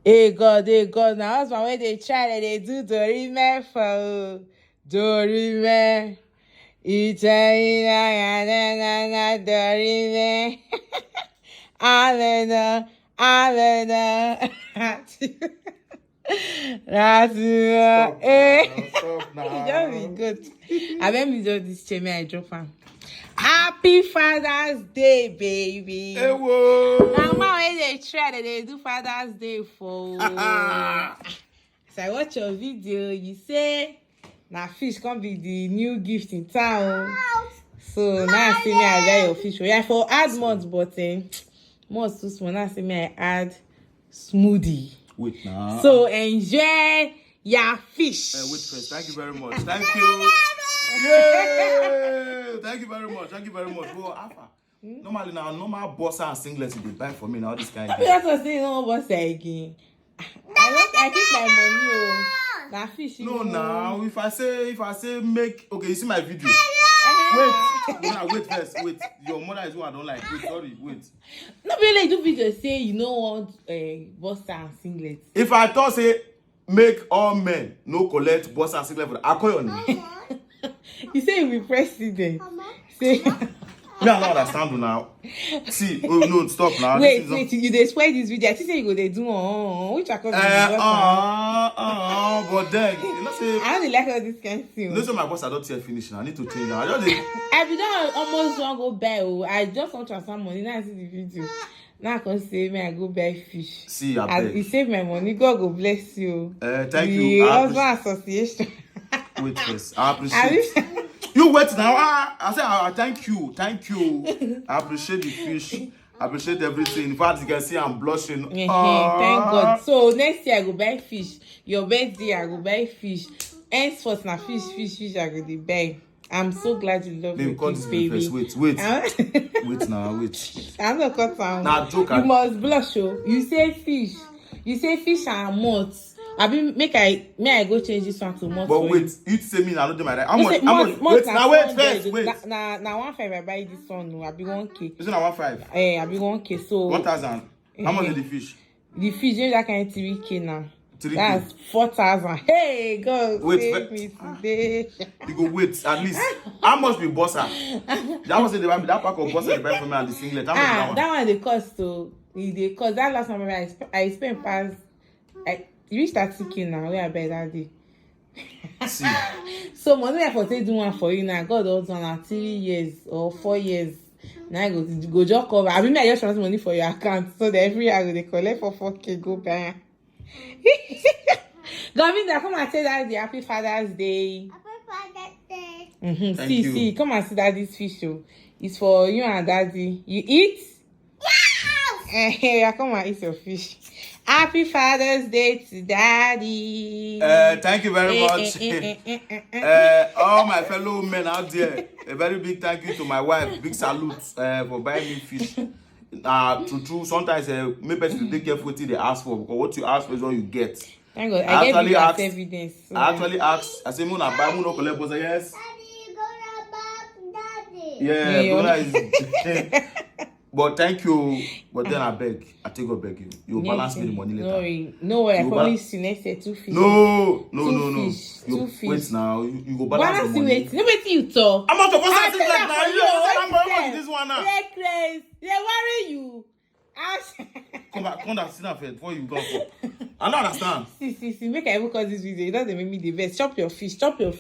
Hey God, now husband when they try they do Dorime for Dorime. Na Dorime. Alena. That's Stop now. Just be good. I bet me do this chain, I drop am. Happy Father's Day, baby. Hey, whoa. Now, when they try that they do Father's Day for. So I watch your video, you say, now fish can be the new gift in town. So now I see me I buy your fish. Yeah, for add months, but months too small. Now see me I add smoothie. Wait now. So enjoy your fish. Wait first. Thank you very much. Thank you. Yay! Thank you very much. Well, Alpha. Normally now, normal boss and singlet they buy for me now. This kind of thing. That's what saying. No boss again. I keep my money. Na fish. No, now if I say make okay, you see my video. Wait first. Wait, your mother is who I don't like. Wait. No, really do video say you know want boss and singlet. If I thought say make all men no collect boss and singlet, I call your name. You say you be president. Say. Me, I don't understand you now. See, no, stop now. Wait, you dey spoil this video. I think say you go dey do which I call but then you know say I don't like all this kind of thing. You know say my boss I don't yet finish now. I need to change now. I be done almost want go buy. I just want to transfer money. Now I see the video. Now I can say me I go buy fish. See, I beg. You save my money. God go bless you. Thank you. The husband association. Wait first. I appreciate. You wait now. I say thank you. I appreciate the fish. I appreciate everything. In fact, you can see I'm blushing. Thank God. So next year I go buy fish. Your birthday I go buy fish. Henceforth na fish I go dey buy. I'm so glad you love me, baby. Wait. Wait now. I'm not cut down. Nah, joke. You must blush, oh. You say fish and moths. I be I go change this one to months. But wait, you say me I don't do my right. Wait First. Now 1,500 I buy this one. No, I be 1K. Is it now 1,500? I be 1K. So 1,000. How much is the fish? The fish is that kind of 3K now. 3K. That's 4,000. Hey, God, save me today. You go wait at least. How much be bossa? That was that pack of bossa they buy for me and the singlet. That one they cost so they cost. That last time I spent past. You reach 30K now. Where I buy that day. See. So money I for take do one for you now. God does one at 3 years or 4 years. Now I go just cover. I mean I just transfer money for your account so that every year I go they collect for 4K go buy. Govinda, come and say that the Happy Father's Day. Happy Father's Day. See, come and see that this fish show. It's for you and Daddy. You eat? Yes! Yeah, come and eat your fish. Happy Father's Day to Daddy. Thank you very much. All my fellow men out there, a very big thank you to my wife. Big salute for buying me fish. True. Sometimes maybe you take careful what they ask for because what you ask for is what you get. Thank God. I gave you that evidence. So I actually asked. I said, "Mona, buy Mona collect." Was yes. Daddy, gonna back Daddy. Yeah, Mona is. But thank you. But then I beg. I take God beg you. You balance me the money later. No way. I promise you next year 2 fish. No. Two fish. Wait now. You go balance the money. No wait you talk. I'm not supposed to say that now. You know this one now. They worry you. Come down, sit down first before you go for. I don't understand. See. Make I even call this video. It doesn't make me the best. Chop your fish.